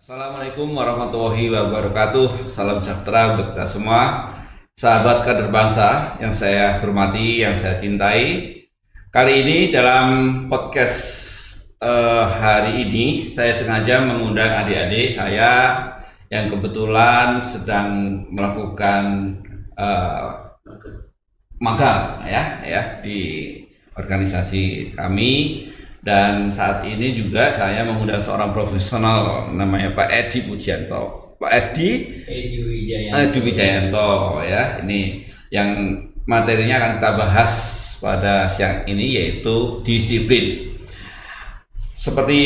Assalamualaikum warahmatullahi wabarakatuh. Salam sejahtera untuk kita semua, sahabat kader bangsa yang saya hormati, yang saya cintai. Kali ini dalam podcast hari ini saya sengaja mengundang adik-adik saya yang kebetulan sedang melakukan magang ya di organisasi kami. Dan saat ini juga saya mengundang seorang profesional namanya Pak Edi Pujianto. Pak Edi Wijayanto ya. Ini yang materinya akan kita bahas pada siang ini, yaitu disiplin. Seperti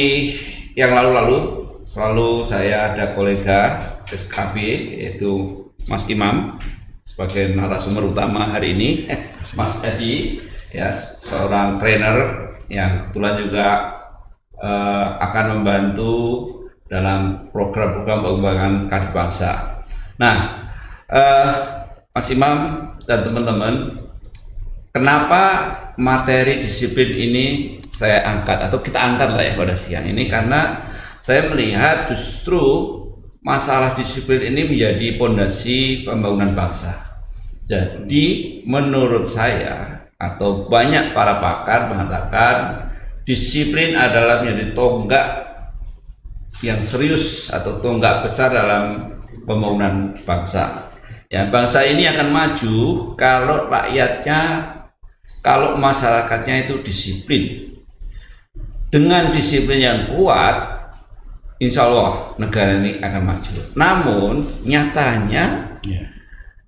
yang lalu-lalu selalu saya ada kolega SKB yaitu Mas Imam sebagai narasumber utama hari ini. Mas Edi ya, seorang trainer yang kebetulan juga akan membantu dalam program-program pengembangan kader bangsa. Nah, Mas Imam dan teman-teman, kenapa materi disiplin ini saya angkat atau kita angkat lah ya pada siang ini? Karena saya melihat justru masalah disiplin ini menjadi pondasi pembangunan bangsa. Jadi menurut saya atau banyak para pakar mengatakan disiplin adalah menjadi tonggak yang serius atau tonggak besar dalam pembangunan bangsa. Ya, bangsa ini akan maju kalau rakyatnya, kalau masyarakatnya itu disiplin. Dengan disiplin yang kuat, insya Allah negara ini akan maju. Namun nyatanya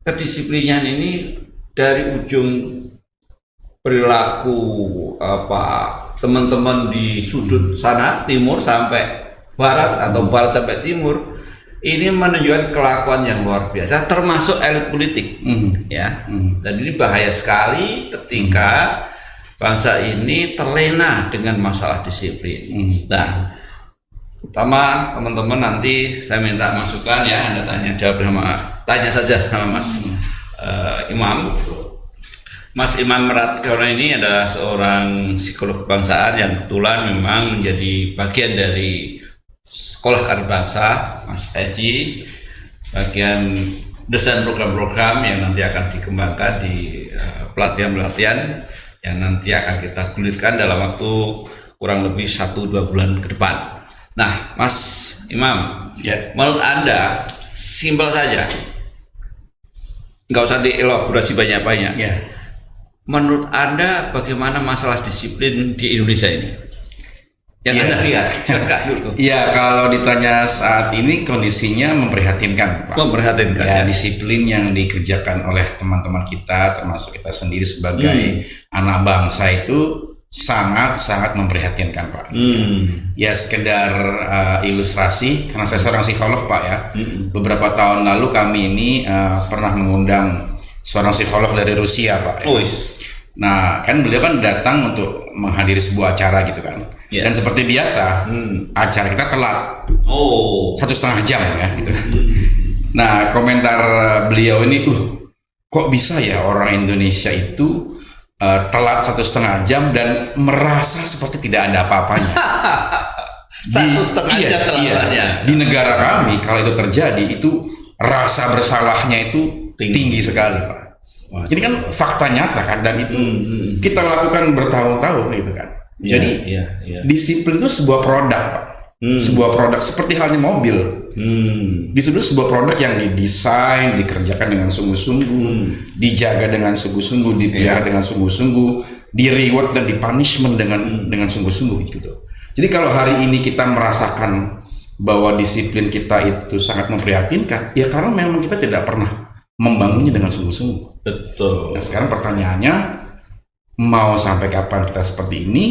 kedisiplinan ini dari ujung perilaku teman-teman di sudut sana timur sampai barat atau barat sampai timur ini menunjukkan kelakuan yang luar biasa, termasuk elit politik. Dan ini bahaya sekali ketika bangsa ini terlena dengan masalah disiplin. Nah, pertama teman-teman nanti saya minta masukan ya, Anda tanya saja sama Mas Imam. Mas Imam Rationo ini adalah seorang psikolog kebangsaan yang kebetulan memang menjadi bagian dari Sekolah Kader Bangsa. Mas Edi bagian desain program-program yang nanti akan dikembangkan di pelatihan-pelatihan yang nanti akan kita gulirkan dalam waktu kurang lebih 1-2 bulan ke depan. Nah, Mas Imam, menurut Anda simpel saja, nggak usah dielaborasi banyak-banyak. Menurut Anda bagaimana masalah disiplin di Indonesia ini? Yang Anda lihat, Iya, kalau ditanya saat ini kondisinya memprihatinkan, Pak. Memprihatinkan. Ya, disiplin yang dikerjakan oleh teman-teman kita, termasuk kita sendiri sebagai anak bangsa itu sangat memprihatinkan, Pak. Ya, sekedar ilustrasi, karena saya seorang psikolog, Pak ya. Beberapa tahun lalu kami ini pernah mengundang seorang psikolog dari Rusia, Pak. Nah, kan beliau kan datang untuk menghadiri sebuah acara gitu kan. Dan seperti biasa, acara kita telat 1,5 jam ya gitu. Nah, komentar beliau ini, kok bisa ya orang Indonesia itu telat 1,5 jam dan merasa seperti tidak ada apa-apanya. 1,5 jam telatnya. Di negara kami kalau itu terjadi itu rasa bersalahnya itu tinggi sekali, Pak. Ini kan fakta nyata kan, dan itu kita lakukan bertahun-tahun gitu kan. Jadi disiplin itu sebuah produk, Pak. Sebuah produk seperti halnya mobil. Disiplin sebuah produk yang didesain, dikerjakan dengan sungguh-sungguh, dijaga dengan sungguh-sungguh, dipelihara dengan sungguh-sungguh, di reward dan di punishment dengan sungguh-sungguh gitu. Jadi kalau hari ini kita merasakan bahwa disiplin kita itu sangat memprihatinkan, ya karena memang kita tidak pernah membangunnya dengan sungguh-sungguh. Betul. Nah, sekarang pertanyaannya, mau sampai kapan kita seperti ini,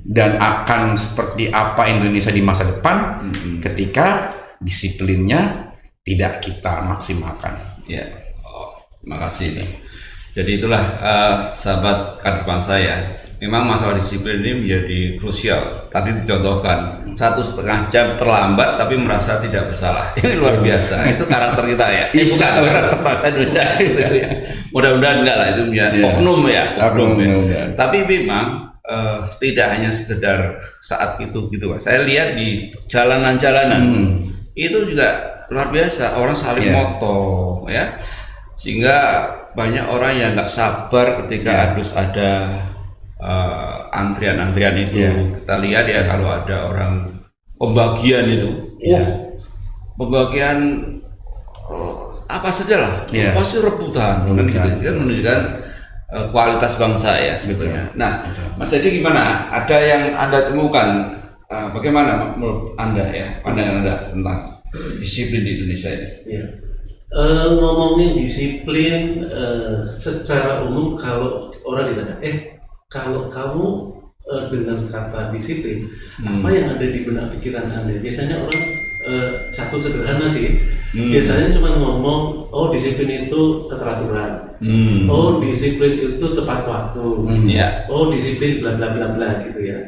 dan akan seperti apa Indonesia di masa depan ketika disiplinnya tidak kita maksimalkan? Ya, terima kasih nih. Jadi itulah sahabat kader bangsa ya. Memang masalah disiplin ini menjadi krusial. Tadi dicontohkan 1,5 jam terlambat tapi merasa tidak bersalah. Ini luar biasa. Itu karakter kita ya. Bukan karakter bangsa Indonesia. Mudah-mudahan enggak lah, itu oknum ya. Tapi memang tidak hanya sekedar saat itu gitu Pak. Saya lihat di jalanan-jalanan itu juga luar biasa, orang saling moto ya, sehingga banyak orang yang nggak sabar ketika harus ada antrian-antrian itu. Kita lihat ya kalau ada orang pembagian itu, pembagian apa saja lah, pasti rebutan. Dan itu kan menunjukkan kualitas bangsa ya sebetulnya. Nah, Mas Edi gimana? Ada yang Anda temukan? Bagaimana menurut Anda ya, pandangan Anda tentang disiplin di Indonesia ini? Ya. Ngomongin disiplin secara umum, kalau orang ditanya, kalau kamu dengan kata disiplin, apa yang ada di benak pikiran Anda? Biasanya orang satu sederhana sih, biasanya cuma ngomong, oh disiplin itu keteraturan, oh disiplin itu tepat waktu, oh disiplin bla bla bla bla gitu ya.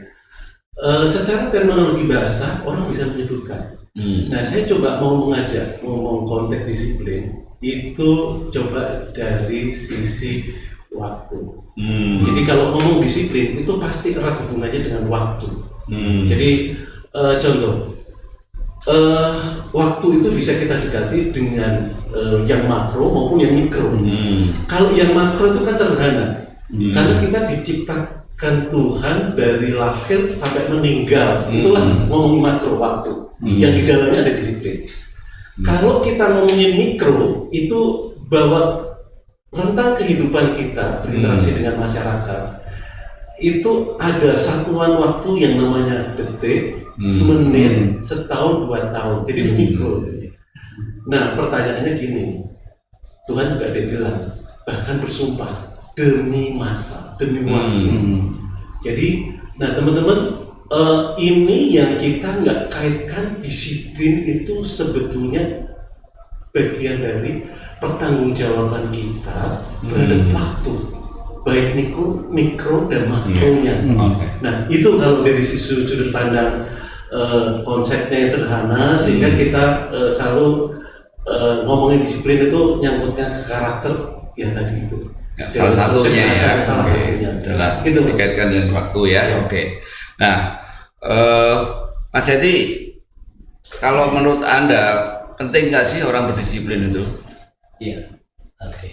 Secara terminologi bahasa orang bisa menyebutkan. Nah, saya coba mau mengajak ngomong konteks disiplin itu coba dari sisi waktu. Jadi kalau ngomong disiplin itu pasti erat hubungannya dengan waktu. Jadi contoh, waktu itu bisa kita dekati dengan yang makro maupun yang mikro. Kalau yang makro itu kan sederhana, karena kita diciptakan Tuhan dari lahir sampai meninggal, itulah ngomong makro waktu. Yang di dalamnya ada disiplin. Kalau kita ngomongin mikro, itu bahwa rentang kehidupan kita berinteraksi dengan masyarakat itu ada satuan waktu yang namanya detik, menit, setahun, 2 tahun. Jadi itu mikro. Nah, pertanyaannya gini, Tuhan juga ada bilang, bahkan bersumpah demi masa, demi waktu. Jadi, nah teman-teman, ini yang kita nggak kaitkan disiplin itu sebetulnya bagian dari pertanggungjawaban kita terhadap waktu, baik mikro dan makronya. Nah itu kalau dari sudut pandang konsepnya yang sederhana, sehingga kita selalu ngomongin disiplin itu nyangkutnya ke karakter ya tadi itu. Salah satunya ya. Salah satunya. Gitu, dikaitkan dengan waktu ya. Oke. Nah, Mas Edi, kalau menurut Anda penting nggak sih orang berdisiplin itu? Iya, oke.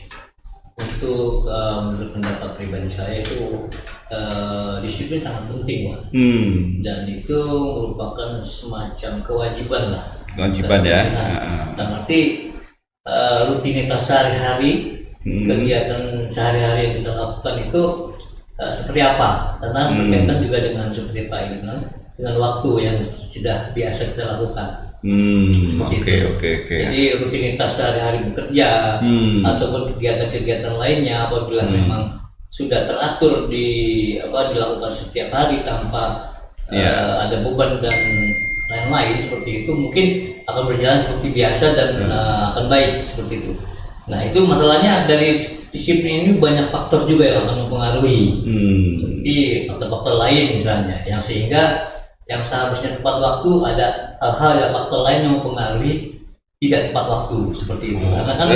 Untuk menurut pendapat pribadi saya itu disiplin sangat penting, Pak. Dan itu merupakan semacam kewajiban lah. Kewajiban ya. Dan arti rutinitas sehari-hari, kegiatan sehari-hari yang kita lakukan itu seperti apa? Karena berkaitan juga dengan seperti Pak Ini bilang, dengan waktu yang sudah biasa kita lakukan. Seperti itu. Jadi rutinitas sehari-hari bekerja ataupun kegiatan-kegiatan lainnya apabila memang sudah teratur dilakukan setiap hari tanpa ada beban dan lain-lain seperti itu, mungkin akan berjalan seperti biasa dan akan baik seperti itu. Nah itu masalahnya dari disiplin ini banyak faktor juga yang akan mempengaruhi, seperti faktor-faktor lain misalnya, yang sehingga yang seharusnya tepat waktu ada hal-hal dan faktor lain yang mempengaruhi tidak tepat waktu seperti itu. Karena kan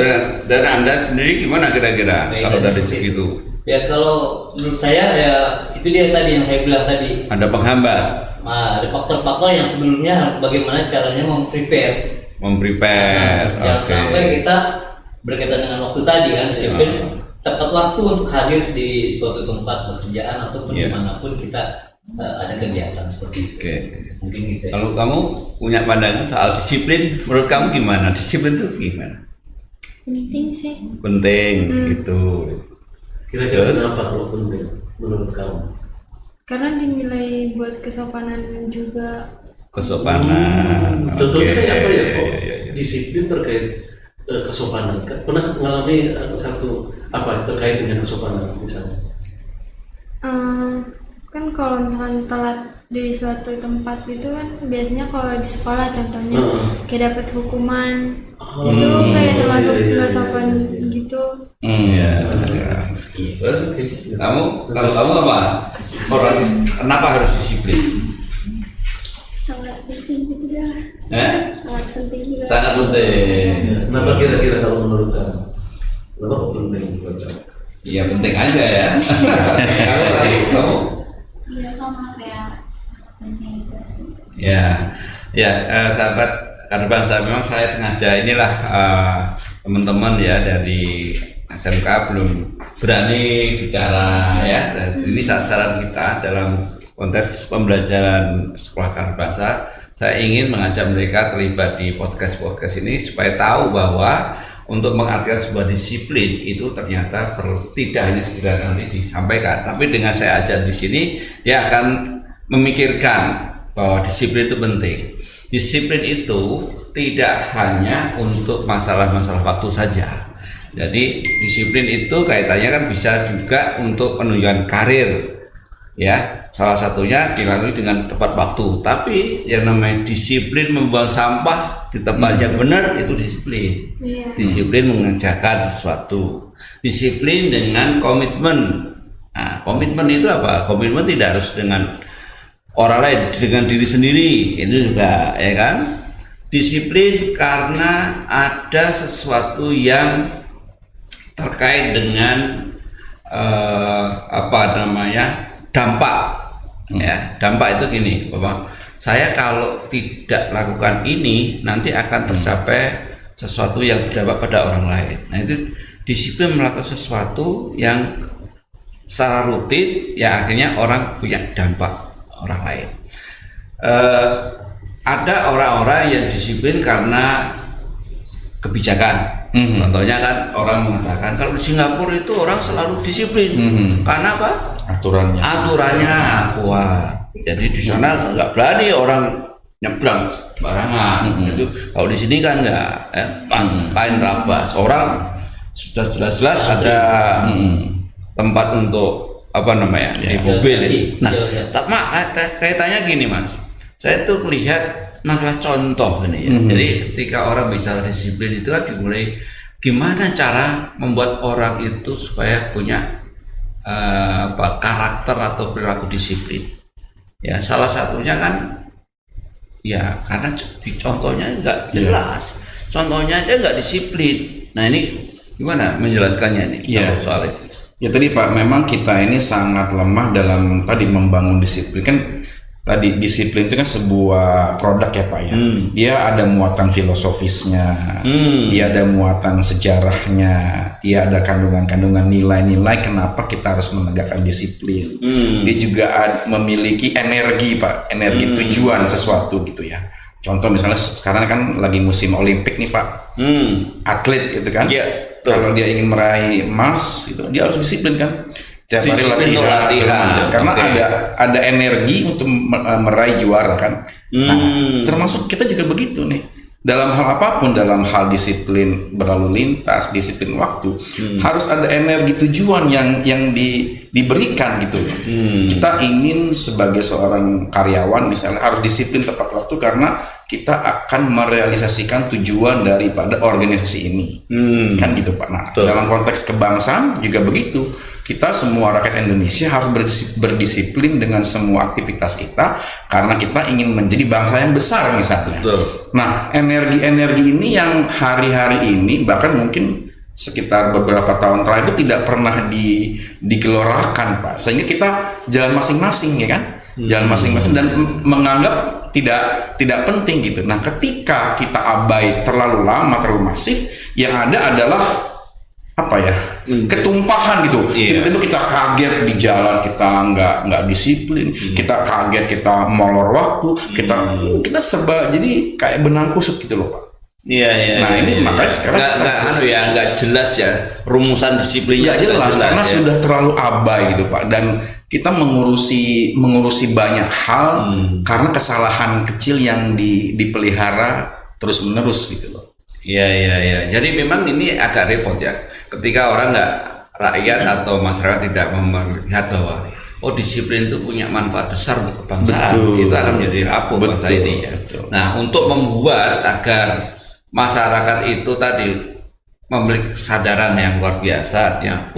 dan Anda sendiri gimana kira-kira kalau dari segitu? Ya kalau menurut saya ya itu dia tadi yang saya bilang tadi. Ada penghambat. Nah, ada faktor-faktor yang sebelumnya bagaimana caranya memprepare. Jangan sampai kita berkaitan dengan waktu tadi kan, disiplin tepat waktu untuk hadir di suatu tempat pekerjaan ataupun dimanapun kita ada kegiatan seperti itu. Mungkin gitu ya. Kalau kamu punya pandangan soal disiplin, menurut kamu gimana? Disiplin itu gimana? Penting sih. Penting gitu. Kira-kira kenapa kalau penting menurut kamu? Karena dinilai buat kesopanan juga. Kesopanan. Contohnya kayak apa ya kok disiplin terkait kesopanan? Pernah mengalami satu apa terkait dengan kesopanan misalnya? Kan kalau misalkan telat di suatu tempat itu kan biasanya kalau di sekolah contohnya kayak dapat hukuman, itu kayak termasuk nggak sopan gitu. Terus kalau kamu apa? Orang kenapa harus disiplin? Sangat penting gitu ya. Sangat penting juga. Sangat penting. Kenapa kira-kira kalau menurut kamu? Kenapa penting buat kamu? Iya penting aja ya. Kamu Sahabat kader bangsa, memang saya sengaja inilah teman-teman ya dari SMK belum berani bicara ya. Dan ini sasaran kita dalam konteks pembelajaran sekolah kader bangsa. Saya ingin mengajak mereka terlibat di podcast ini supaya tahu bahwa untuk mengartikan sebuah disiplin itu ternyata tidak hanya sekedar nanti disampaikan, tapi dengan saya ajar di sini dia akan memikirkan bahwa disiplin itu penting. Disiplin itu tidak hanya untuk masalah-masalah waktu saja. Jadi disiplin itu kaitannya kan bisa juga untuk penunjang karir. Ya, salah satunya dilalui dengan tepat waktu. Tapi yang namanya disiplin membuang sampah di tempat yang benar itu disiplin. Disiplin mengerjakan sesuatu. Disiplin dengan komitmen. Nah, komitmen itu apa? Komitmen tidak harus dengan orang lain, dengan diri sendiri. Itu juga, ya kan? Disiplin karena ada sesuatu yang terkait dengan dampak. Ya, dampak itu gini, Bapak. Saya kalau tidak lakukan ini nanti akan tercapai sesuatu yang berdampak pada orang lain. Nah, itu disiplin melakukan sesuatu yang secara rutin ya akhirnya orang punya dampak orang lain. Ada orang-orang yang disiplin karena kebijakan. Contohnya kan orang mengatakan kalau di Singapura itu orang selalu disiplin. Karena apa? Aturannya kuat. Jadi di sana nggak berani orang nyebrang sembarangan. Itu kalau di sini kan nggak, kain rabas. Orang sudah jelas-jelas ada tempat untuk di mobil. Nah, kaitannya gini Mas. Saya tuh melihat masalah contoh ini ya. Jadi ketika orang bicara disiplin itu kan dimulai gimana cara membuat orang itu supaya punya karakter atau perilaku disiplin. Ya, salah satunya kan ya karena contohnya nggak jelas. Contohnya aja nggak disiplin. Nah, ini gimana menjelaskannya nih soal itu? Ya tadi Pak, memang kita ini sangat lemah dalam tadi membangun disiplin. Kan tadi disiplin itu kan sebuah produk ya Pak ya. Dia ada muatan filosofisnya, dia ada muatan sejarahnya, dia ada kandungan-kandungan nilai-nilai kenapa kita harus menegakkan disiplin. Dia juga memiliki energi Pak, energi tujuan sesuatu gitu ya. Contoh misalnya sekarang kan lagi musim Olimpik nih Pak, atlet gitu kan. Kalau dia ingin meraih emas, gitu, dia harus disiplin kan. Tiap hari latihan. Karena ada energi untuk meraih juara kan. Nah, termasuk kita juga begitu nih. Dalam hal apapun, dalam hal disiplin berlalu lintas, disiplin waktu, harus ada energi tujuan yang diberikan gitu. Kita ingin sebagai seorang karyawan misalnya harus disiplin tepat waktu karena kita akan merealisasikan tujuan daripada organisasi ini. Kan gitu Pak. Nah, dalam konteks kebangsaan juga begitu. Kita semua rakyat Indonesia harus berdisiplin dengan semua aktivitas kita karena kita ingin menjadi bangsa yang besar misalnya. Nah, energi-energi ini yang hari-hari ini bahkan mungkin sekitar beberapa tahun terakhir itu tidak pernah digelorakan Pak. Sehingga kita jalan masing-masing ya kan? Jalan masing-masing dan menganggap tidak penting gitu. Nah, ketika kita abai terlalu lama, terlalu masif, yang ada adalah ketumpahan gitu. Tiba-tiba kita kaget di jalan, kita nggak disiplin, kita kaget, kita molor waktu, kita serba jadi kayak benang kusut gitu loh Pak. Nah ini makanya sekarang nggak jelas ya rumusan disiplinnya. Jelas karena sudah terlalu abai gitu Pak, dan kita mengurusi banyak hal karena kesalahan kecil yang dipelihara terus menerus gitu loh. Iya. Jadi memang ini agak repot ya. Ketika rakyat atau masyarakat tidak melihat bahwa disiplin itu punya manfaat besar untuk kebangsaan, itu akan menjadi rapuh bangsa ini ya. Nah, untuk membuat agar masyarakat itu tadi memiliki kesadaran yang luar biasa ya,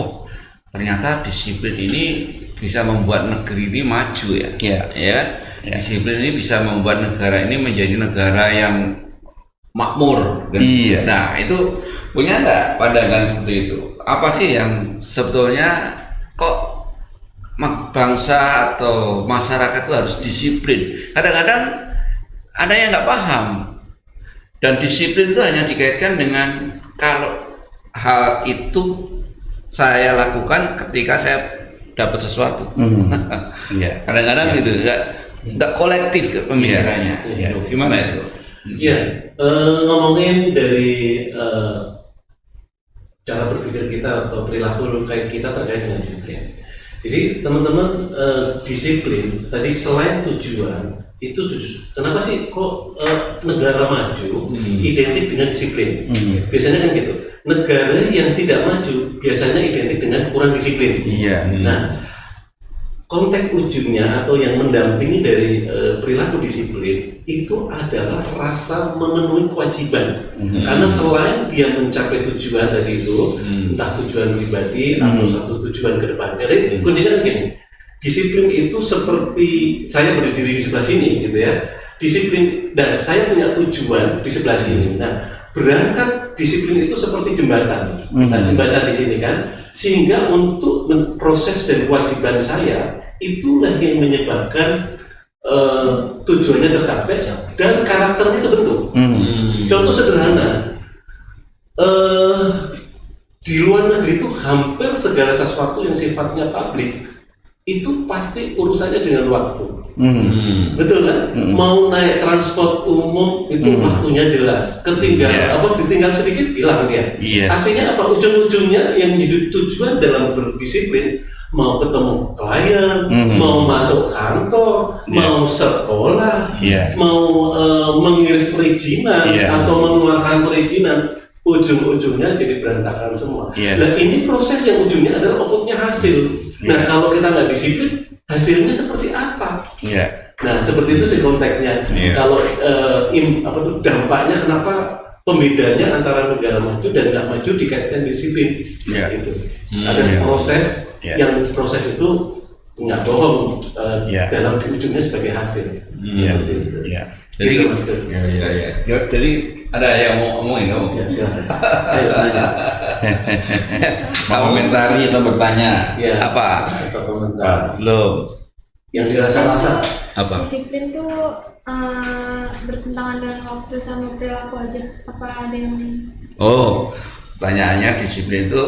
ternyata disiplin ini bisa membuat negeri ini maju ya. Disiplin ini bisa membuat negara ini menjadi negara yang makmur kan? Nah, itu punya nggak pandangan seperti itu? Apa sih yang sebetulnya kok bangsa atau masyarakat itu harus disiplin? Kadang-kadang ada yang nggak paham, dan disiplin itu hanya dikaitkan dengan kalau hal itu saya lakukan ketika saya dapat sesuatu. Iya. Kadang-kadang gitu, nggak kolektif pemikirannya. Itu gimana itu? Iya, ngomongin dari cara berpikir kita atau perilaku kayak kita terkait dengan disiplin. Jadi teman-teman, disiplin tadi selain tujuan itu kenapa sih kok negara maju identik dengan disiplin? Biasanya kan gitu. Negara yang tidak maju biasanya identik dengan kurang disiplin. Iya. Nah, konteks ujungnya atau yang mendampingi dari perilaku disiplin itu adalah rasa memenuhi kewajiban. Karena selain dia mencapai tujuan tadi itu, entah tujuan pribadi atau satu tujuan ke depan. Jadi kuncinya kan gini, disiplin itu seperti saya berdiri di sebelah sini gitu ya. Disiplin dan saya punya tujuan di sebelah sini. Nah, berangkat disiplin itu seperti jembatan. Nah, jembatan di sini kan, sehingga untuk proses dan kewajiban saya itulah yang menyebabkan tujuannya tercapai dan karakternya terbentuk. Contoh sederhana, di luar negeri itu hampir segala sesuatu yang sifatnya publik itu pasti urusannya dengan waktu. Betul kan? Mau naik transport umum itu waktunya jelas. Ditinggal sedikit hilang dia. Artinya apa? Ujung-ujungnya yang menjadi tujuan dalam berdisiplin, mau ketemu klien, mau masuk kantor, mau sekolah, mau mengiris perizinan atau mengeluarkan perizinan, ujung-ujungnya jadi berantakan semua. Nah, ini proses yang ujungnya adalah outputnya hasil. Nah, kalau kita nggak disiplin, hasilnya seperti apa? Nah, seperti itu sih konteksnya. Kalau dampaknya kenapa pembedanya antara negara maju dan nggak maju dikaitkan disiplin. Gitu. Ada proses yang proses itu nggak bohong dalam ujungnya sebagai hasil. Jadi, gitu, Mas. Jadi ada yang mau ngomongin kamu? Ya, silakan. Ayo tanya. Mau komentari atau bertanya? Ya, Apa? atau komentar Belum. yang dirasa-rasa. Apa? Disiplin tuh bertentangan dengan waktu sama perilaku aja. Apa ada yang lain? Oh, pertanyaannya disiplin itu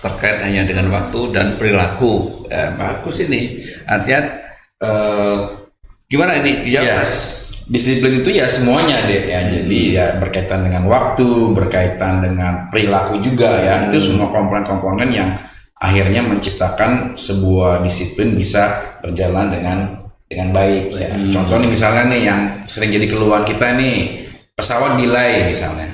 terkait hanya dengan waktu dan perilaku. Bagus ini. Artinya gimana ini dijawab, Mas? Disiplin itu ya semuanya deh ya. Jadi ya berkaitan dengan waktu, berkaitan dengan perilaku juga ya. Itu semua komponen-komponen yang akhirnya menciptakan sebuah disiplin bisa berjalan dengan baik ya. Contoh nih misalnya nih yang sering jadi keluhan kita nih, pesawat delay misalnya.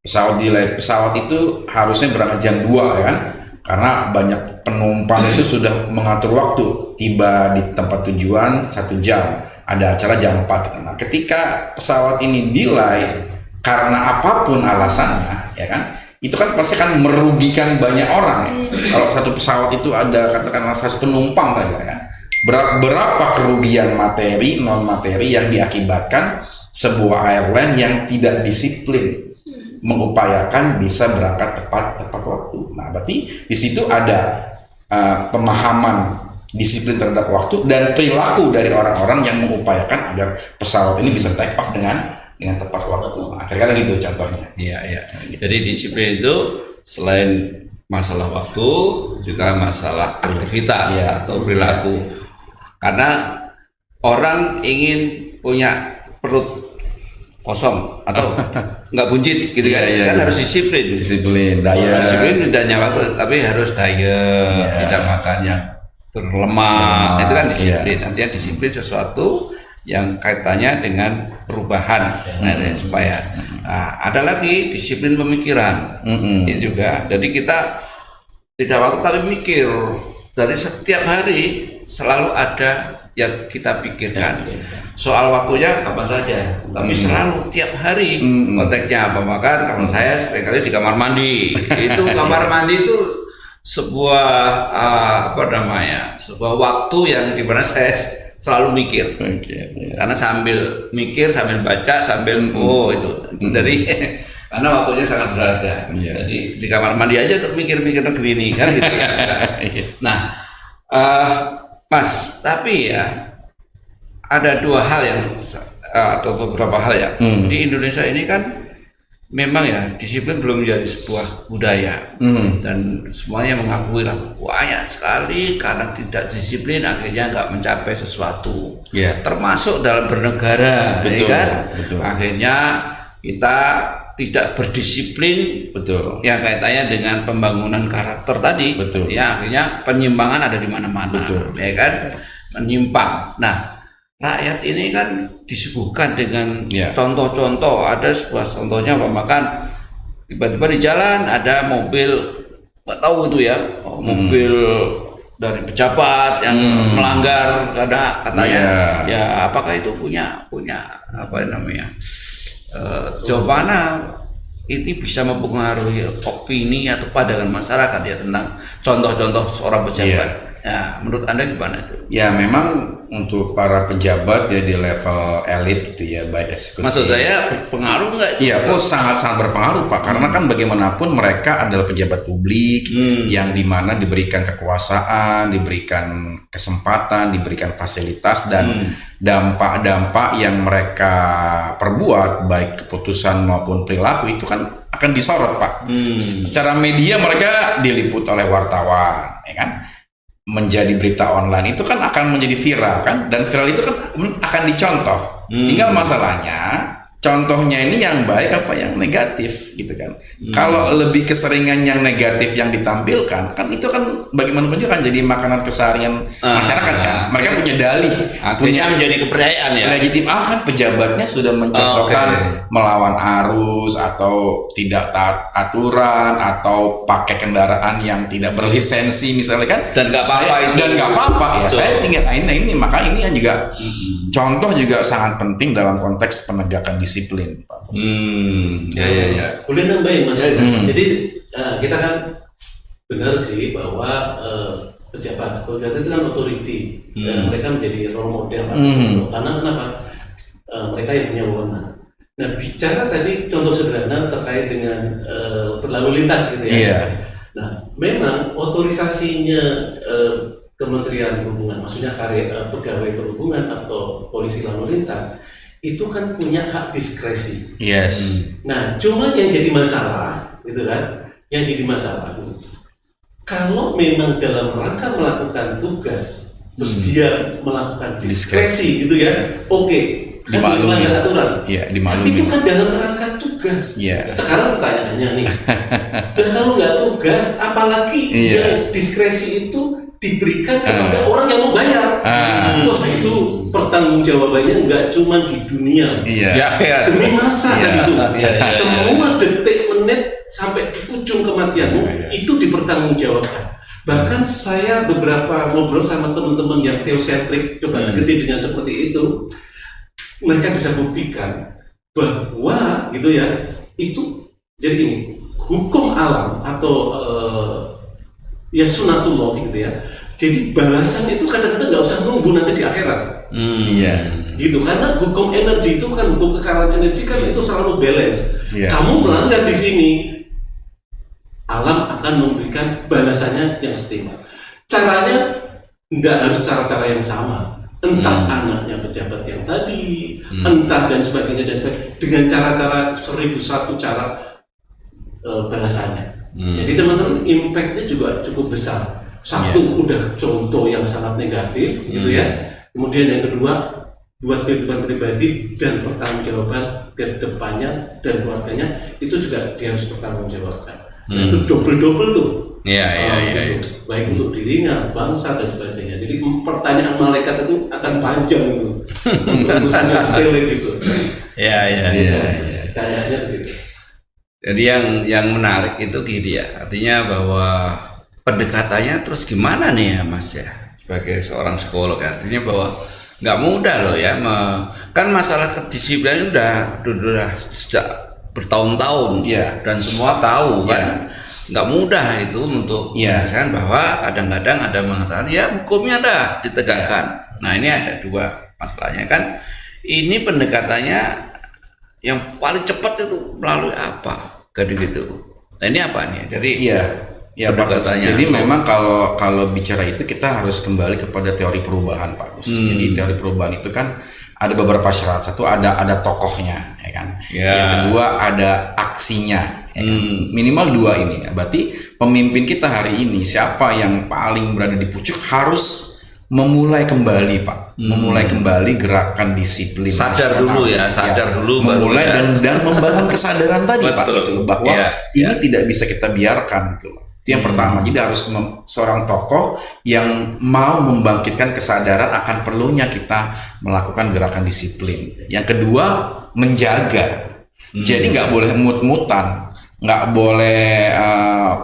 Pesawat itu harusnya berangkat jam 2 ya kan? Karena banyak penumpang itu sudah mengatur waktu, tiba di tempat tujuan 1 jam, ada acara jam 4 gitu. Nah, ketika pesawat ini delay karena apapun alasannya ya kan, itu kan pasti akan merugikan banyak orang ya. Kalau satu pesawat itu ada katakanlah 100 penumpang saja kan, berapa kerugian materi non materi yang diakibatkan sebuah airline yang tidak disiplin mengupayakan bisa berangkat tepat waktu. Nah, berarti di situ ada pemahaman disiplin terhadap waktu dan perilaku dari orang-orang yang mengupayakan agar pesawat ini bisa take off dengan tepat waktu. Nah, akhirnya gitu contohnya. Iya. Jadi disiplin itu selain masalah waktu juga masalah aktivitas atau perilaku. Karena orang ingin punya perut kosong atau nggak buncit gitu kan harus disiplin diet dan waktu, tapi harus diet tidak makan yang berlemak, itu kan disiplin. Artinya disiplin sesuatu yang kaitannya dengan perubahan supaya ada lagi disiplin pemikiran itu juga. Jadi kita tidak waktu tapi mikir, dari setiap hari selalu ada yang kita pikirkan. Soal waktunya kapan saja, tapi selalu tiap hari. Konteksnya apa? Maka kalau saya seringkali di kamar mandi. Itu kamar mandi itu sebuah sebuah waktu yang dimana saya selalu mikir. Karena sambil mikir, sambil baca, sambil itu dari karena waktunya sangat berharga. Jadi di kamar mandi aja untuk mikir-mikir negeri ini kan gitu ya. Nah, Mas, tapi ya ada dua hal yang atau beberapa hal ya. Di Indonesia ini kan memang ya disiplin belum menjadi sebuah budaya dan semuanya mengakui lah banyak sekali karena tidak disiplin akhirnya nggak mencapai sesuatu. Termasuk dalam bernegara, ya kan? Akhirnya kita tidak berdisiplin, yang kaitannya dengan pembangunan karakter tadi, ya akhirnya penyimpangan ada di mana-mana, ya kan? Menyimpang. Nah, rakyat ini kan disuguhkan dengan contoh-contoh. Ada sebuah contohnya makan tiba-tiba di jalan ada mobil, nggak tahu itu ya, mobil dari pejabat yang melanggar, katanya ya apakah itu punya apa namanya sejauh mana ini bisa mempengaruhi opini atau pandangan masyarakat ya tentang contoh-contoh seorang pejabat. Ya, menurut Anda gimana itu? Ya, memang untuk para pejabat ya di level elit gitu ya, baik eksekutif. Maksud saya berpengaruh nggak? Iya, sangat berpengaruh Pak, karena kan bagaimanapun mereka adalah pejabat publik yang dimana diberikan kekuasaan, diberikan kesempatan, diberikan fasilitas dan dampak-dampak yang mereka perbuat baik keputusan maupun perilaku itu kan akan disorot Pak. Secara media mereka diliput oleh wartawan, ya kan? Menjadi berita online itu kan akan menjadi viral kan, dan viral itu kan akan dicontoh. Tinggal masalahnya contohnya ini yang baik apa yang negatif gitu kan. Kalau lebih keseringan yang negatif yang ditampilkan kan itu kan bagaimanapun juga kan jadi makanan keseharian masyarakat kan. Mereka punya dalih, punya menjadi kepercayaan ya. Legitim kan pejabatnya sudah mencontohkan melawan arus atau tidak taat aturan atau pakai kendaraan yang tidak berlisensi misalnya kan. Dan nggak apa-apa itu. Dan nggak apa-apa ya. Saya tinggal ini maka ini yang juga contoh juga sangat penting dalam konteks penegakan disiplin, Pak. Ya. Boleh nambahin Mas. Jadi kita kan benar sih bahwa pejabat itu kan authority, dan mereka menjadi role model. Karena kenapa? Mereka yang punya wewenang. Nah, bicara tadi contoh sederhana terkait dengan berlalu lintas gitu ya. Nah, memang otorisasinya Kementerian Perhubungan, maksudnya pegawai perhubungan atau polisi lalu lintas itu kan punya hak diskresi. Nah, cuma yang jadi masalah, gitu kan? Yang jadi masalah itu kalau memang dalam rangka melakukan tugas, terus dia melakukan diskresi, gitu ya, oke, kan melanggar aturan. Tapi itu kan dalam rangka tugas. Sekarang pertanyaannya nih, dan kalau nggak tugas, apalagi yang diskresi itu diberikan kepada orang yang mau bayar. Wah, itu pertanggungjawabannya nggak cuma di dunia, demi masa kan itu. Semua detik menit sampai di ujung kematianmu itu dipertanggungjawabkan. Bahkan saya beberapa ngobrol sama teman-teman yang teosentrik, coba ngerti dengan seperti itu, mereka bisa buktikan bahwa gitu ya, itu jadi gini, hukum alam atau ya sunatullah gitu ya. Jadi balasan itu kadang-kadang nggak usah nunggu nanti di akhirat. Gitu, karena hukum energi itu kan hukum kekalahan energi kan itu selalu balance. Kamu melanggar di sini, alam akan memberikan balasannya yang setimpal. Caranya nggak harus cara-cara yang sama. Entah anaknya pejabat yang tadi, entah dan sebagainya dengan cara-cara 1001 cara balasannya. Jadi teman-teman, impact-nya juga cukup besar. Satu, udah contoh yang sangat negatif gitu ya. Kemudian yang kedua, buat kehidupan pribadi dan pertanggungjawaban ke depannya dan keluarganya itu juga dia harus bertanggungjawabkan. Nah, itu double tuh. Gitu. Baik untuk dirinya, bangsa dan sebagainya. Jadi pertanyaan malaikat itu akan panjang itu. Untuk urusan yang sepele gitu. Kayaknya begitu. Jadi yang menarik itu gini ya, artinya bahwa pendekatannya terus gimana nih ya Mas ya, sebagai seorang psikolog, artinya bahwa nggak mudah loh ya, kan masalah kedisiplinan udah sejak bertahun-tahun dan semua tahu kan, nggak mudah itu untuk menjelaskan bahwa kadang-kadang ada mengatakan ya hukumnya dah ditegakkan. Nah ini ada dua masalahnya kan, ini pendekatannya yang paling cepat itu melalui apa? Gitu. Nah ini apa nih? Jadi Ya Pak Gus. pendekatannya. Jadi memang kalau bicara itu kita harus kembali kepada teori perubahan Pak Gus. Jadi teori perubahan itu kan ada beberapa syarat. Satu ada tokohnya, ya kan. Ya. Yang kedua ada aksinya, ya kan? Minimal dua ini. Ya. Berarti pemimpin kita hari ini siapa yang paling berada di pucuk harus memulai kembali Pak, memulai kembali gerakan disiplin. Sadar nasional. dulu ya, sadar dulu baru memulai ya. dan membangun kesadaran tadi Pak, Betul. gitu loh, bahwa Ya, ini tidak bisa kita biarkan gitu loh. Itu yang pertama. Jadi harus seorang tokoh yang mau membangkitkan kesadaran akan perlunya kita melakukan gerakan disiplin. Yang kedua, menjaga. Jadi nggak boleh mut-mutan, nggak boleh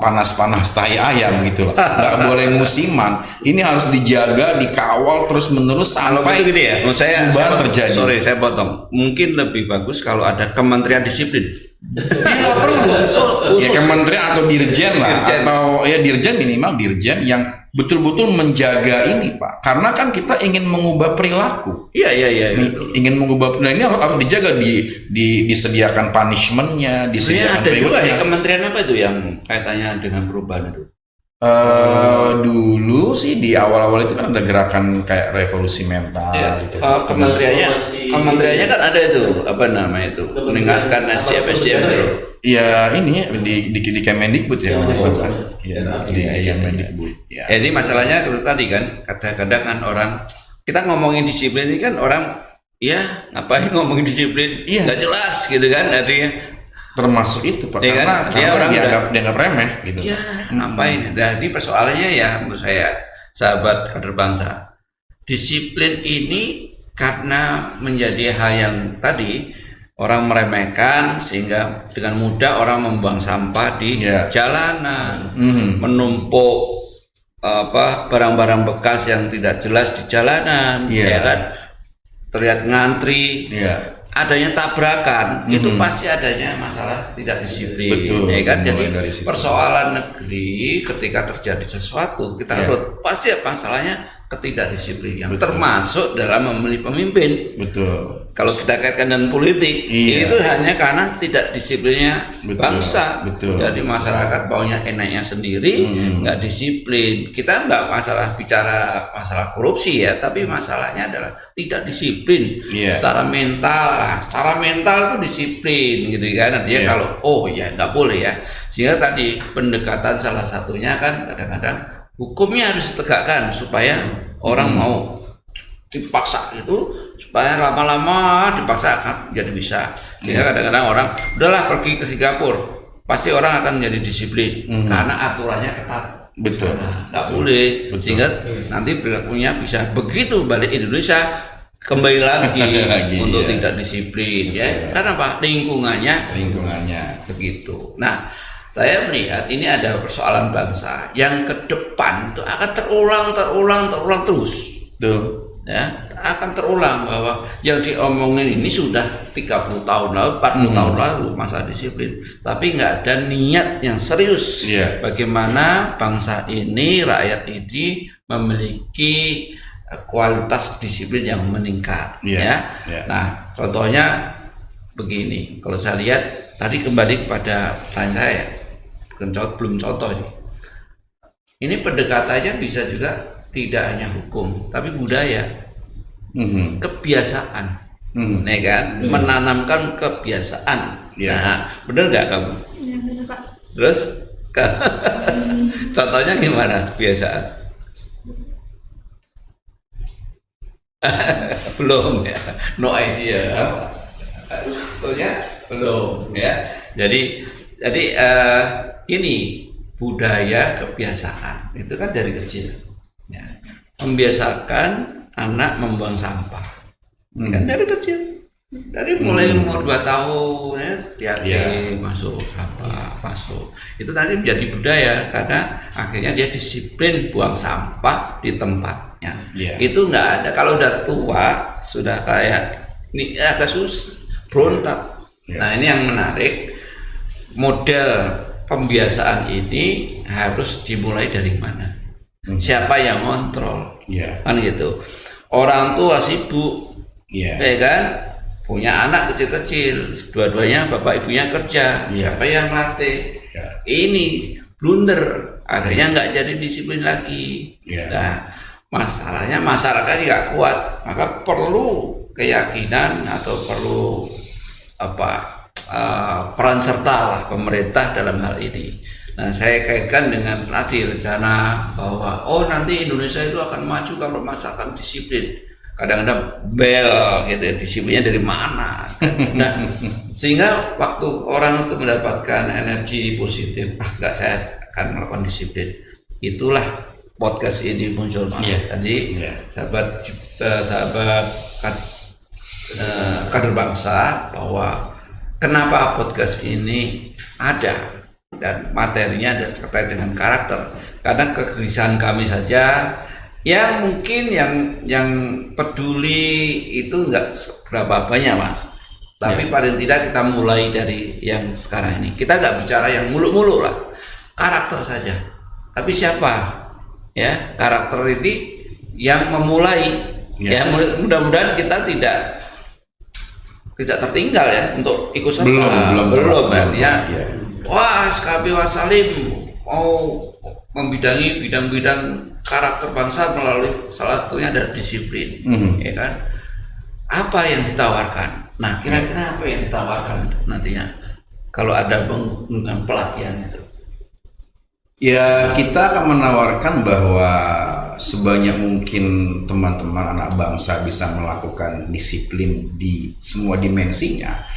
panas-panas tai ayam gitu loh, nggak boleh musiman. Ini harus dijaga, dikawal terus-menerus sampai Gini ya, menurut saya perubahan terjadi. Sorry, saya potong. Mungkin lebih bagus kalau ada Kementerian Disiplin. Nggak perlu. Ya kementerian atau dirjen lah, Dirjen. atau ya dirjen, minimal dirjen yang betul-betul menjaga ini Pak. Karena kan kita ingin mengubah perilaku. Iya. Ingin mengubah, nah ini harus dijaga, disediakan punishmentnya, Sebenarnya disediakan ada juga ya rewardnya. kementerian apa itu yang kaitannya dengan perubahan itu? Dulu sih di awal-awal itu kan ada gerakan kayak revolusi mental gitu. Kementeriannya kan ada itu apa namanya itu meningkatkan SDM itu. Ya ini di Kemendikbud ya. Iya. Di Kemendikbud. Ya. Ini masalahnya itu tadi kan kadang-kadang kan orang kita ngomongin disiplin ini kan orang ya ngapain ngomongin disiplin Iya. nggak jelas gitu kan artinya. Termasuk itu Pak, Iya kan? karena Dia orang dianggap remeh gitu. Ya ngapain? Jadi persoalannya ya menurut saya sahabat kader bangsa, disiplin ini karena menjadi hal yang tadi orang meremehkan sehingga dengan mudah orang membuang sampah di Ya. jalanan, menumpuk barang-barang bekas yang tidak jelas di jalanan, Iya. ya kan? Terlihat ngantri. Iya. Adanya tabrakan itu pasti adanya masalah tidak disiplin. Betul, Ya kan? mulai Jadi dari situ. persoalan negeri ketika terjadi sesuatu kita Ya. harus pasti masalahnya ketidakdisiplinan termasuk dalam memilih pemimpin. Betul. Kalau kita kaitkan dengan politik Iya. itu hanya karena tidak disiplinnya Betul, bangsa. betul. Jadi masyarakat maunya enaknya sendiri, nggak disiplin. Kita nggak masalah bicara masalah korupsi ya, tapi masalahnya adalah tidak disiplin Iya. secara mental. Nah, secara mental itu disiplin gitu kan. Artinya Iya. kalau ya nggak boleh ya. Sehingga tadi pendekatan salah satunya kan kadang-kadang hukumnya harus ditegakkan supaya orang mau dipaksa itu supaya lama-lama dipaksa akan jadi bisa. Sehingga kadang-kadang orang udahlah pergi ke Singapura pasti orang akan menjadi disiplin karena aturannya ketat. Betul. Nggak boleh. Betul. Sehingga nanti perilakunya bisa begitu balik Indonesia kembali lagi Lagi, untuk iya. tidak disiplin ya. Karena apa? Lingkungannya Lingkungannya. begitu. Nah, saya melihat ini ada persoalan bangsa yang ke depan itu akan terulang terus. Betul. Ya, akan terulang bahwa yang diomongin ini sudah 30 tahun lalu, 40 tahun lalu masalah disiplin, tapi nggak ada niat yang serius Iya. bagaimana bangsa ini, rakyat ini memiliki kualitas disiplin yang meningkat. Iya, Ya. iya. Nah, contohnya begini, kalau saya lihat tadi kembali kepada pertanyaan saya, belum contoh ini. Ini pendekatannya bisa juga tidak hanya hukum, tapi budaya, kebiasaan, ya kan, menanamkan kebiasaan. Iya. Nah, benar nggak kamu? Ya, benar Pak. Terus, contohnya gimana kebiasaan? Belum ya, no idea. Contohnya belum ya. Jadi ini budaya kebiasaan itu kan dari kecil. Ya, membiasakan anak membuang sampah kan dari kecil, dari mulai umur 2 tahun ya dia masuk itu nanti menjadi budaya karena akhirnya dia disiplin buang sampah di tempatnya. Itu nggak ada kalau udah tua sudah kayak ini agak susah berontak. Nah ini yang menarik, model pembiasaan ini harus dimulai dari mana? Siapa yang kontrol? Kan gitu. Orang tua sibuk, ya kan, punya anak kecil-kecil, dua-duanya bapak ibunya kerja. Siapa yang latih? Ini blunder, akhirnya nggak jadi disiplin lagi. Nah, masalahnya masyarakat nggak kuat, maka perlu keyakinan atau perlu peran serta lah pemerintah dalam hal ini. Nah, saya kaitkan dengan tadi rencana bahwa nanti Indonesia itu akan maju kalau masyarakat disiplin. Kadang-kadang gitu ya, disiplinnya dari mana? Nah, sehingga waktu orang itu mendapatkan energi positif, enggak, saya akan melakukan disiplin. Itulah podcast ini muncul, Mas. Tadi sahabat kader bangsa, bahwa kenapa podcast ini ada dan materinya ada terkait dengan karakter, karena kegelisahan kami saja ya, mungkin yang peduli itu nggak seberapa banyak, Mas, tapi paling tidak kita mulai dari yang sekarang ini. Kita nggak bicara yang muluk-muluk lah, karakter saja. Tapi siapa ya karakter ini yang memulai? Ya, mudah-mudahan kita tidak tertinggal ya untuk ikut serta. Belum ya. Wah, SKB Wasalim mau membidangi bidang-bidang karakter bangsa melalui salah satunya adalah disiplin, ya kan? Apa yang ditawarkan? Nah, kira-kira apa yang ditawarkan nantinya kalau ada penggunaan pelatihan itu? Ya, kita akan menawarkan bahwa sebanyak mungkin teman-teman anak bangsa bisa melakukan disiplin di semua dimensinya.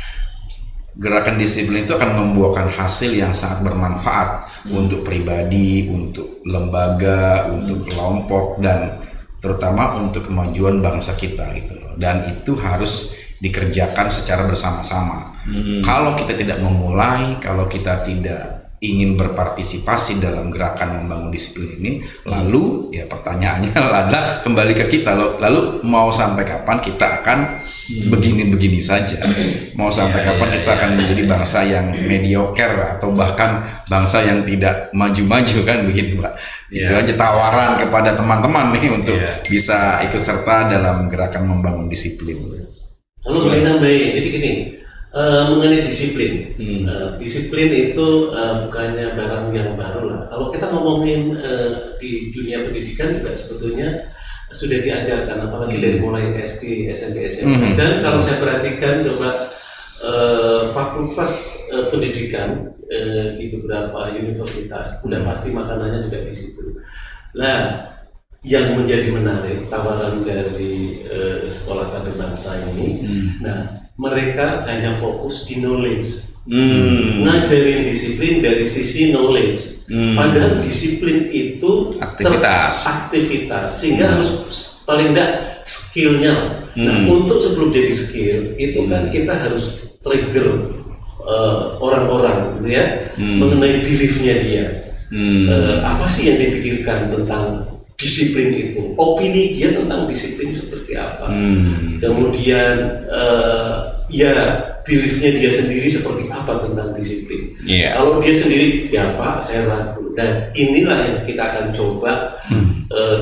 Gerakan disiplin itu akan membuahkan hasil yang sangat bermanfaat untuk pribadi, untuk lembaga, untuk kelompok, dan terutama untuk kemajuan bangsa kita gitu. Dan itu harus dikerjakan secara bersama-sama. Kalau kita tidak memulai, kalau kita tidak ingin berpartisipasi dalam gerakan membangun disiplin ini, lalu ya pertanyaannya adalah kembali ke kita, lalu mau sampai kapan kita akan begini-begini saja? Mau sampai kapan kita akan menjadi bangsa yang mediocre atau bahkan bangsa yang tidak maju-maju, kan begitu, Pak? Itu aja tawaran kepada teman-teman nih untuk bisa ikut serta dalam gerakan membangun disiplin. Kalau boleh nambahin, jadi gini, mengenai disiplin, disiplin itu bukannya barang yang baru lah. Kalau kita ngomongin di dunia pendidikan juga sebetulnya sudah diajarkan, apalagi dari mulai SD, SMP, SMA. Dan kalau saya perhatikan coba fakultas pendidikan di beberapa universitas, udah pasti makanannya juga di situ. Nah, yang menjadi menarik tawaran dari sekolah kader bangsa ini, nah, mereka hanya fokus di knowledge, ngajarin disiplin dari sisi knowledge. Padahal disiplin itu aktivitas, sehingga harus paling tidak skillnya. Nah, untuk sebelum jadi skill itu kan kita harus trigger orang-orang, gitu ya, mengenai beliefnya dia. Apa sih yang dipikirkan tentang disiplin itu, opini dia tentang disiplin seperti apa, kemudian ya beliefnya dia sendiri seperti apa tentang disiplin. Kalau dia sendiri, ya Pak, saya ragu. Dan inilah yang kita akan coba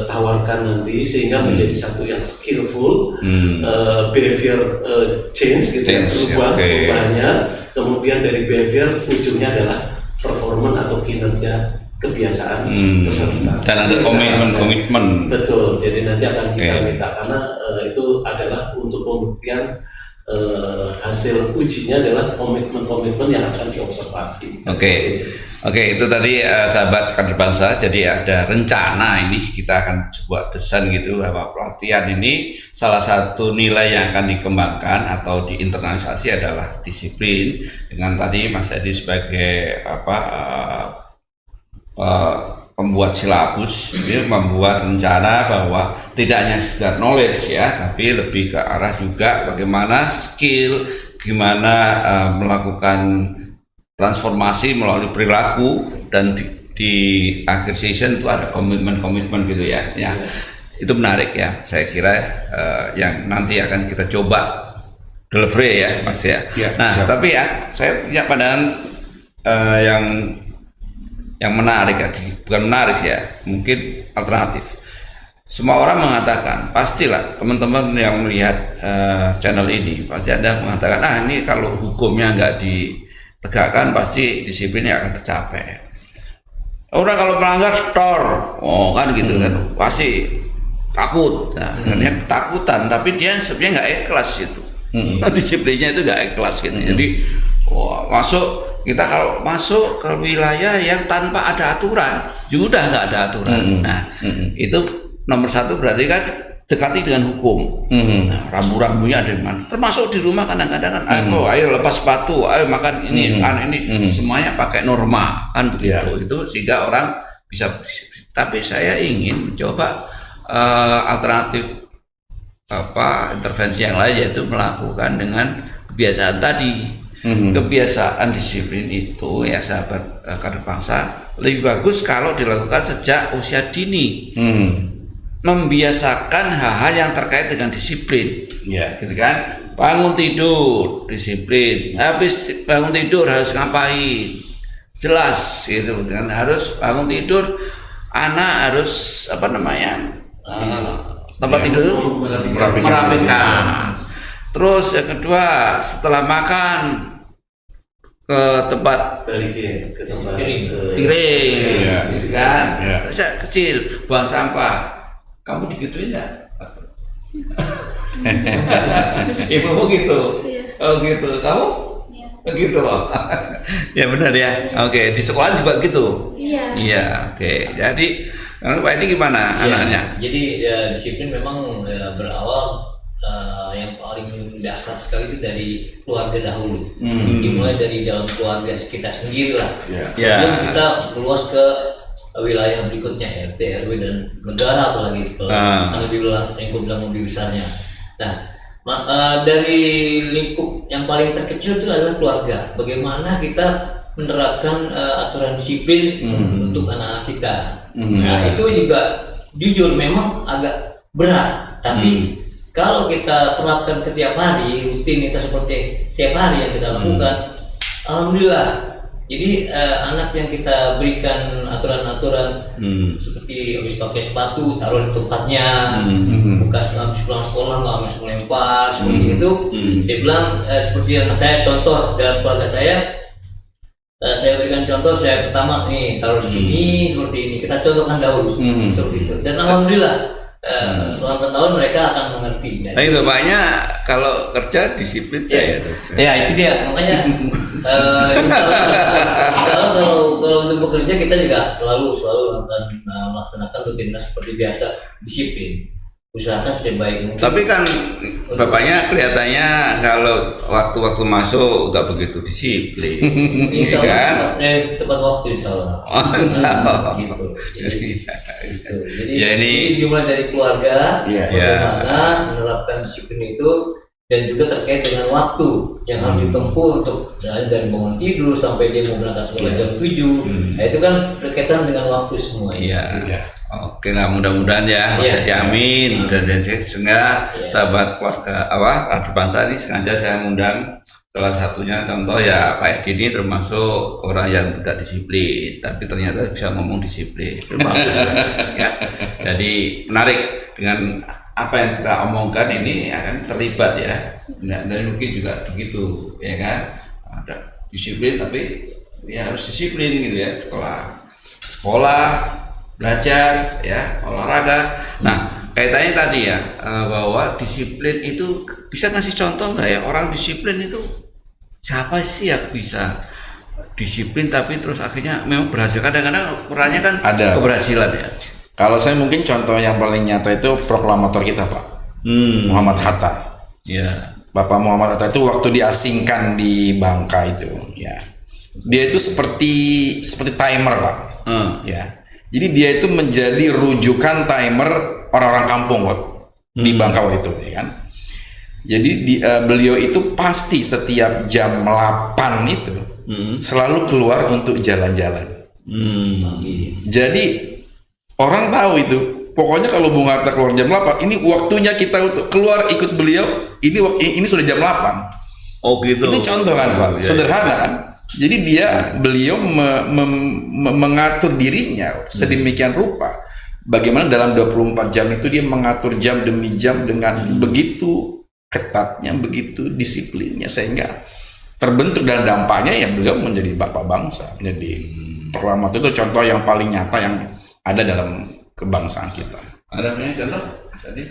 tawarkan nanti, sehingga menjadi satu yang skillful, behavior change gitu, perubahannya. Kemudian dari behavior ujungnya adalah performance atau kinerja kebiasaan peserta. Dan ada komitmen. Betul. Jadi nanti akan kita minta, karena itu adalah untuk pembuktian hasil ujinya adalah komitmen yang akan diobservasi. Oke, itu tadi sahabat kader bangsa. Jadi ada rencana ini kita akan coba desain gitu, bahwa pelatihan ini salah satu nilai yang akan dikembangkan atau diinternalisasi adalah disiplin. Dengan tadi Mas Edi sebagai pembuat silabus, dia membuat rencana bahwa tidak hanya sekedar knowledge ya, tapi lebih ke arah juga bagaimana skill, gimana melakukan transformasi melalui perilaku, dan di akhir session itu ada komitmen gitu ya. Itu menarik ya, saya kira yang nanti akan kita coba delivery ya, Mas ya. Nah, siap. Tapi ya saya punya pandangan yang menarik, bukan menarik ya, mungkin alternatif. Semua orang mengatakan, pastilah teman-teman yang melihat channel ini pasti ada mengatakan, ini kalau hukumnya nggak ditegakkan pasti disiplinnya akan tercapai. Orang kalau melanggar kan gitu kan pasti takut. Nah, dia ketakutan, tapi dia sebenarnya nggak ikhlas itu. Disiplinnya itu nggak ikhlas gitu. Jadi kita kalau masuk ke wilayah yang tanpa ada aturan, sudah nggak ada aturan. Nah, itu nomor satu berarti kan dekati dengan hukum. Nah, rambu-rambunya ada di mana? Termasuk di rumah kadang-kadang kan, ayo lepas sepatu, ayo makan ini, semuanya pakai norma kan begitu. Itu sehingga orang bisa berdisiplin. Tapi saya ingin mencoba alternatif intervensi yang lain, yaitu melakukan dengan kebiasaan tadi. Kebiasaan disiplin itu ya sahabat kader bangsa lebih bagus kalau dilakukan sejak usia dini. Membiasakan hal-hal yang terkait dengan disiplin, gitu kan? Bangun tidur disiplin, habis bangun tidur harus ngapain, jelas gitu kan? Harus bangun tidur, anak harus tempat tidur merapikan. Terus yang kedua, setelah makan ke tempat piring, gitu kan? Saya kecil buang sampah. Kamu digituin nggak? Ibu gitu. Oh gitu. Kamu? Gitu loh. Ya benar ya. Oke, di sekolah juga gitu. Iya. Oke. Jadi Pak ini gimana anaknya? Jadi disiplin memang berawal yang paling dasar sekali itu dari keluarga dahulu. Dimulai dari dalam keluarga kita sendiri lah. Sebelum kita meluas ke wilayah berikutnya, RT, RW dan negara, apalagi kalau lingkup bilang lebih besarnya. Nah, dari lingkup yang paling terkecil itu adalah keluarga. Bagaimana kita menerapkan aturan disiplin untuk anak-anak kita. Nah, itu juga jujur memang agak berat, tapi kalau kita terapkan setiap hari, rutinitas seperti setiap hari yang kita lakukan, alhamdulillah. Jadi anak yang kita berikan aturan-aturan seperti habis pakai sepatu taruh di tempatnya, bekas habis pulang sekolah nggak habis melempar seperti itu. Saya bilang seperti anak saya, contoh dalam keluarga saya berikan contoh. Saya pertama nih taruh di sini seperti ini, kita contohkan dahulu seperti itu. Dan alhamdulillah selama tahun mereka akan mengerti. Tapi bapaknya kalau kerja disiplin ya. Ya itu dia, makanya insya Allah kalau untuk bekerja kita juga selalu akan melaksanakan rutinitas seperti biasa, disiplin, usahakan sebaik mungkin. Tapi kan bapaknya kelihatannya kalau waktu-waktu masuk nggak begitu disiplin. Insya Allah, kan? Tepat waktu insya Allah. Gitu. Jadi ini dimulai dari keluarga, bagaimana menerapkan disiplin itu, dan juga terkait dengan waktu yang harus ditempuh untuk misalnya dari bangun tidur sampai dia mau berangkat sekolah jam 7. Nah, itu kan berkaitan dengan waktu semua. Oke lah, mudah-mudahan ya, saya jamin dan sehingga sahabat keluarga kader bangsa ini sengaja saya mengundang. Salah satunya contoh ya Pak Edi ini termasuk orang yang tidak disiplin, tapi ternyata bisa ngomong disiplin. Ya. Jadi menarik dengan apa yang kita omongkan ini akan terlibat ya. Dan mungkin juga begitu, ya kan? Ada disiplin tapi ya harus disiplin gitu ya, sekolah, belajar, ya, olahraga. Nah, kaitannya tadi ya bahwa disiplin itu bisa ngasih contoh nggak ya, orang disiplin itu siapa sih yang bisa disiplin tapi terus akhirnya memang berhasil? Kadang-kadang perannya kan ada keberhasilan ya. Kalau saya mungkin contoh yang paling nyata itu proklamator kita Pak Muhammad Hatta. Ya. Bapak Muhammad Hatta itu waktu diasingkan di Bangka itu, ya, dia itu seperti timer Pak. Ya. Jadi dia itu menjadi rujukan timer orang-orang kampung di Bangka waktu itu, ya kan. Jadi beliau itu pasti setiap jam 8 itu selalu keluar untuk jalan-jalan. Jadi orang tahu itu, pokoknya kalau Bung Hatta keluar jam 8, ini waktunya kita untuk keluar ikut beliau. Ini sudah jam 8. Oh gitu. Itu contoh kan Pak, sederhana kan. Jadi beliau mengatur dirinya sedemikian rupa. Bagaimana dalam 24 jam itu dia mengatur jam demi jam dengan begitu ketatnya, begitu disiplinnya, sehingga terbentuk dan dampaknya ya beliau menjadi bapak bangsa, menjadi memperlama itu contoh yang paling nyata yang ada dalam kebangsaan kita. Ada punya contoh? Jadi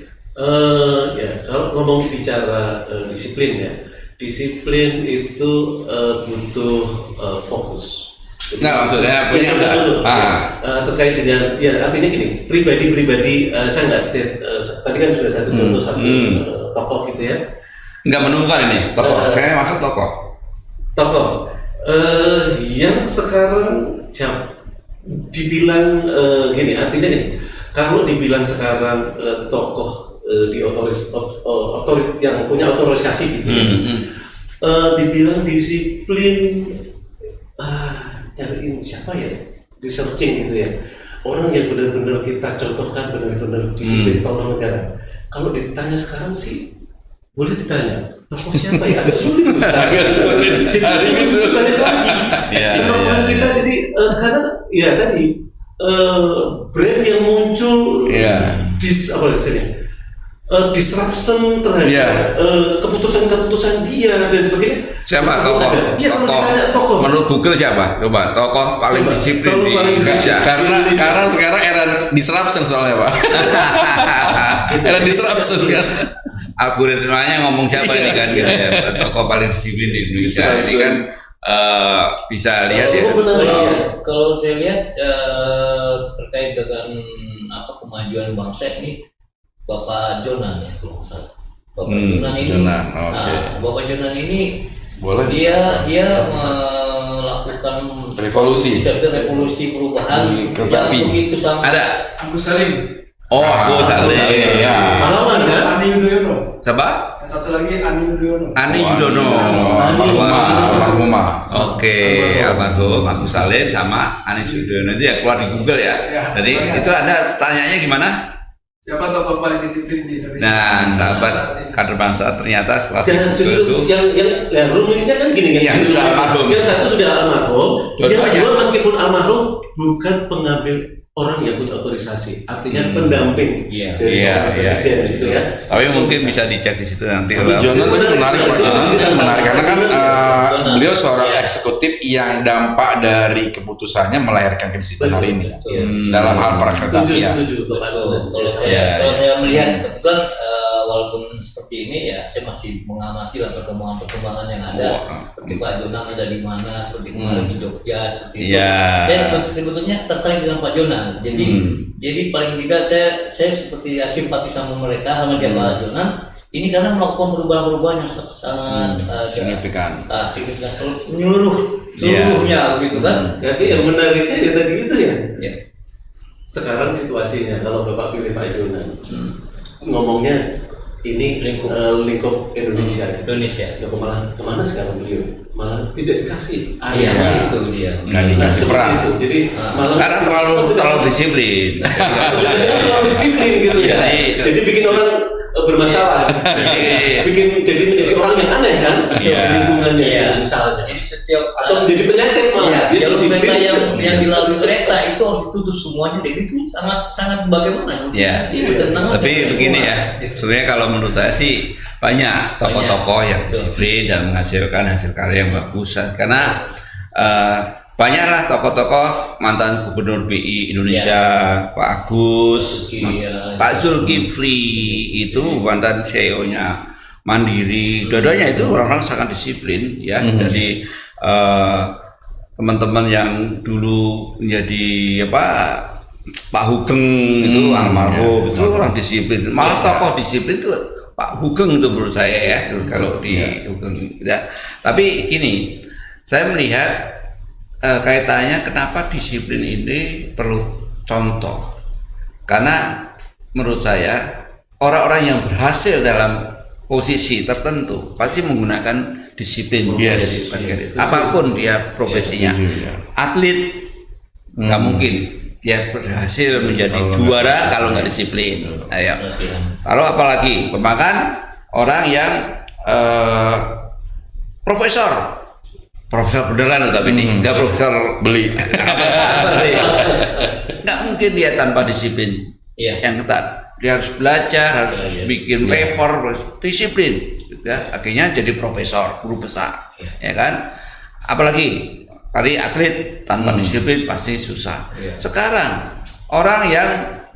Ya kalau ngomong bicara disiplin ya, disiplin itu butuh fokus. Nah, maksudnya punya enggak? Terkait dengan ya artinya gini, pribadi saya nggak state tadi kan sudah satu contoh satu tokoh gitu ya. Nggak menemukan ini tokoh. Saya maksud tokoh. Tokoh yang sekarang dibilang gini, artinya gini, kalau dibilang sekarang tokoh di otoris yang punya otorisasi gitu ya, dibilang disiplin, nyariin siapa ya, di searching gitu ya, orang yang benar-benar kita contohkan benar-benar disiplin tokoh negara. Kalau ditanya sekarang sih boleh ditanya tokoh siapa ya, agak sulit Ustaz. Jadi balik lagi kemampuan kita jadi karena ya tadi brand yang muncul disruption terhadap keputusan-keputusan dia dan sebagainya. Siapa tokoh? Iya, kalau ditanya tokoh. Menurut Google siapa? Coba tokoh paling disiplin di Indonesia. Karena sekarang era disruption soalnya Pak. Era disruption kan. Algoritmanya ngomong siapa ini kan gitu ya. Tokoh paling disiplin di Indonesia. Ini kan bisa lihat ya. Kalau saya lihat terkait dengan kemajuan bangsa ini, Bapak Jonan ya kalau nggak salah. Bapak Jonan ini, Bapak Jonan ini boleh dia melakukan revolusi perubahan yang begitu sangat. Ada Agus Salim. Oh, Agus Salim. Ya. Pahlawan kan? Ani Yudhoyono. Siapa? Yang satu lagi Ani Yudhoyono. Ani Yudhoyono. Almarhumah. Oke, almarhum Agus Salim sama Ani Yudhoyono itu ya keluar di Google ya. Jadi itu Anda tanyanya gimana? Siapa tokoh paling disiplin di Indonesia? Nah, sahabat kader bangsa ternyata setelah Jangan justru yang rumitnya kan gini kan. Yang sudah almarhum. Yang satu sudah almarhum, Dua-duanya. yang kedua meskipun almarhum bukan pengambil orang yang punya otorisasi, artinya pendamping dari seorang presiden gitu ya. Tapi mungkin bisa dicek di situ nanti. Tapi Jonan itu menarik Pak, Jonan itu menarik karena kan beliau seorang eksekutif yang dampak dari keputusannya melahirkan kedisiplinan hari ini dalam hal perkerjaan. Setuju. Kalau saya melihat kebetulan walaupun seperti ini ya saya masih mengamati lah perkembangan yang ada. Seperti Pak Jonan ada di mana, seperti kemarin di Jogja seperti itu. Saya sebetulnya tertarik dengan Pak Jonan. Jadi paling tidak saya seperti simpati sama mereka sama dia Pak Jonan. Ini karena melakukan perubahan-perubahan yang sangat signifikan seluruhnya begitu kan. Tapi yang menariknya ya tadi itu ya. Sekarang situasinya kalau Bapak pilih Pak Jonan, ngomongnya ini lingkup Indonesia. Loh, kemana sekarang beliau? Malah tidak dikasih. Itu dia. Nggak dikasih peran. Jadi malah Karena terlalu disiplin. terlalu disiplin gitu ya. Jadi bikin orang bermasalah. jadi menjadi orang yang aneh kan lingkungannya misalnya. Jadi setiap atau menjadi penyakit malah. Jalur kereta yang dilalui kereta itu harus ditutup semuanya. Jadi itu sangat bagaimana sebetulnya? Tapi begini ya, sebenarnya kalau menurut saya sih banyak tokoh-tokoh yang disiplin dan menghasilkan hasil karya yang bagus. Karena banyaklah tokoh-tokoh mantan gubernur BI Indonesia, Pak Agus, Pak Zulkifli itu mantan CEO-nya Mandiri. Dua-duanya itu orang-orang sangat disiplin ya. Jadi teman-teman yang dulu menjadi Pak Hugeng itu almarhum itu orang disiplin. Malah tokoh disiplin itu Pak Hugeng itu menurut saya ya kalau di Hugeng. Ya. Tapi gini, saya melihat kaitannya kenapa disiplin ini perlu contoh. Karena menurut saya orang-orang yang berhasil dalam posisi tertentu pasti menggunakan disiplin apapun dia profesinya. Atlet nggak mungkin dia berhasil menjadi juara kalau nggak disiplin. Ayo. Kalau apalagi pemakan orang yang profesor beneran tapi ini nggak profesor beli. Nggak mungkin dia tanpa disiplin yang ketat. Dia harus belajar, harus bikin paper, harus disiplin. Ya, akhirnya jadi profesor, guru besar, ya kan? Apalagi kali atlet tanpa disiplin pasti susah. Sekarang orang yang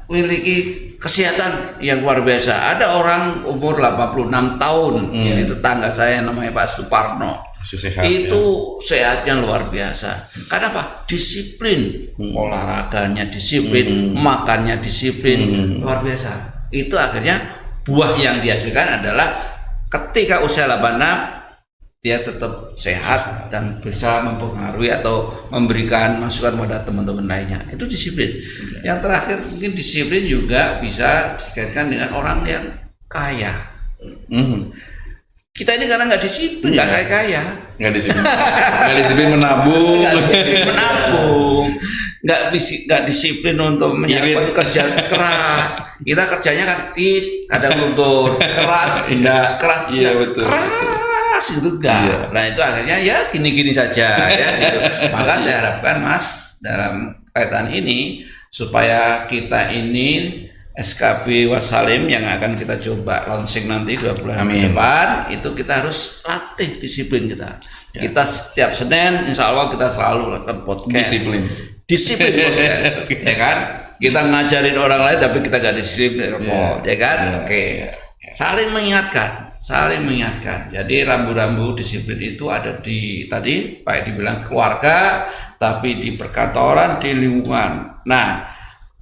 memiliki kesehatan yang luar biasa, ada orang umur 86 tahun, ini tetangga saya namanya Pak Suparno, Sehat, itu sehatnya luar biasa. Kenapa? Disiplin, olahraganya disiplin, makannya disiplin, luar biasa. Itu akhirnya buah yang dihasilkan adalah ketika usia 86 dia tetap sehat dan bisa mempengaruhi atau memberikan masukan pada teman-teman lainnya. Itu disiplin. Yang terakhir mungkin disiplin juga bisa dikaitkan dengan orang yang kaya. Kita ini karena nggak disiplin, nggak kaya-kaya. Nggak disiplin menabung, nggak disiplin untuk menyiapkan kerja keras. Kita kerjanya kan kadang luntur, keras, keras gitu enggak. Nah itu akhirnya ya gini-gini saja ya gitu. Maka saya harapkan Mas dalam kaitan ini supaya kita ini SKB Wassalim yang akan kita coba launching nanti 2 bulan depan, itu kita harus latih disiplin kita. Kita setiap Senin insya Allah kita selalu lakukan podcast. Disiplin podcast, ya kan? Kita ngajarin orang lain tapi kita gak disiplin, ya kan? Oke. Saling mengingatkan. Jadi rambu-rambu disiplin itu ada di tadi Pak Edi bilang keluarga, tapi di perkantoran, di lingkungan. Nah,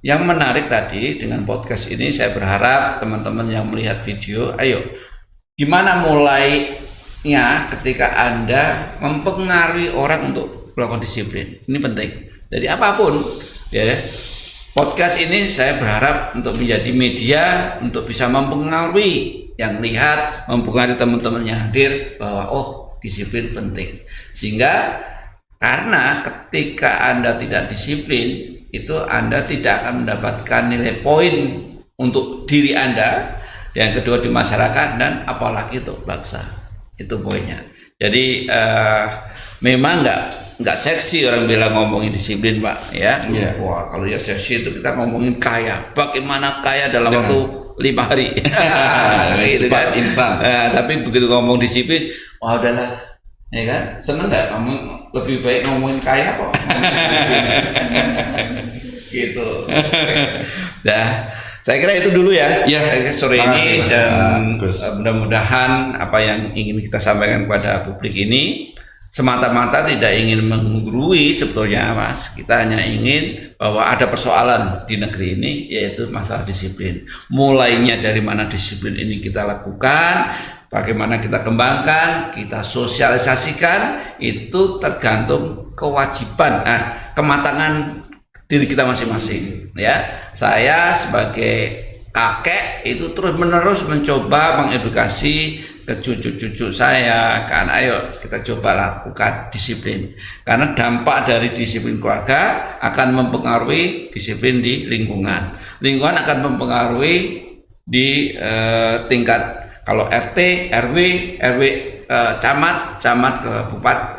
yang menarik tadi dengan podcast ini saya berharap teman-teman yang melihat video, ayo gimana mulainya ketika Anda mempengaruhi orang untuk melakukan disiplin. Ini penting. Jadi apapun ya. Podcast ini saya berharap untuk menjadi media untuk bisa mempengaruhi yang lihat, mempengaruhi teman-teman yang hadir bahwa disiplin penting. Sehingga karena ketika Anda tidak disiplin, itu Anda tidak akan mendapatkan nilai poin untuk diri Anda, yang kedua di masyarakat, dan apalagi untuk bangsa. Itu poinnya. Jadi memang nggak seksi orang bilang ngomongin disiplin Pak ya. Wah kalau ya seksi itu kita ngomongin kaya, bagaimana kaya dalam waktu 5 hari gitu kan, instan. Tapi begitu ngomong disiplin, udahlah ya kan, seneng nggak kamu lebih baik ngomongin kaya kok gitu. Nah saya kira itu dulu ya sore ini, dan mudah-mudahan apa yang ingin kita sampaikan kepada publik ini semata-mata tidak ingin menggurui sebetulnya Mas, kita hanya ingin bahwa ada persoalan di negeri ini yaitu masalah disiplin. Mulainya dari mana disiplin ini kita lakukan, bagaimana kita kembangkan, kita sosialisasikan, itu tergantung kewajiban, kematangan diri kita masing-masing ya. Saya sebagai kakek itu terus-menerus mencoba mengedukasi ke cucu-cucu saya kan, ayo kita coba lakukan disiplin, karena dampak dari disiplin keluarga akan mempengaruhi disiplin di lingkungan akan mempengaruhi di tingkat kalau RT, RW, camat ke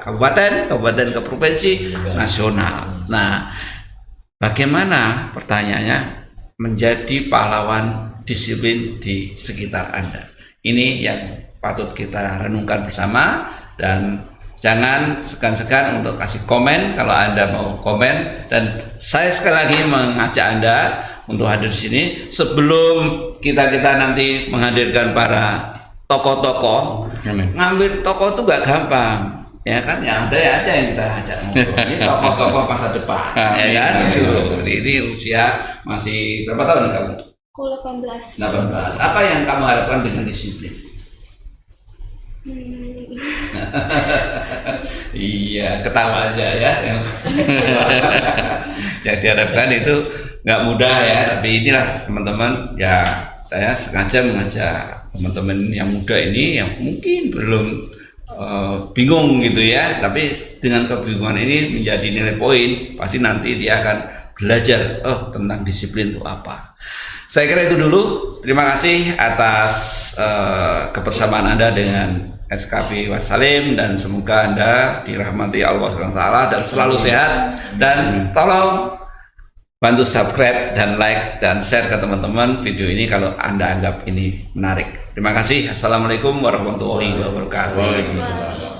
kabupaten ke provinsi, nasional. Nah bagaimana pertanyaannya menjadi pahlawan disiplin di sekitar Anda? Ini yang patut kita renungkan bersama, dan jangan segan-segan untuk kasih komen kalau Anda mau komen. Dan saya sekali lagi mengajak Anda untuk hadir di sini. Sebelum kita nanti menghadirkan para tokoh-tokoh, ngambil tokoh itu gak gampang ya kan, yang ada aja yang kita ajak ngobrol. Ini tokoh-tokoh masa depan ya kan. Ini usia masih berapa tahun kamu? 18. Apa yang kamu harapkan dengan disiplin? Iya, ketawa aja ya. Yang diharapkan itu nggak mudah ya, tapi inilah teman-teman ya, saya sengaja mengajak teman-teman yang muda ini yang mungkin belum bingung gitu ya, tapi dengan kebingungan ini menjadi nilai poin, pasti nanti dia akan belajar tentang disiplin itu apa. Saya kira itu dulu. Terima kasih atas kebersamaan Anda dengan SKB Wassalim, dan semoga Anda dirahmati Allah SWT dan selalu sehat, dan tolong bantu subscribe dan like dan share ke teman-teman video ini kalau Anda anggap ini menarik. Terima kasih. Assalamualaikum warahmatullahi wabarakatuh. Waalaikumsalam.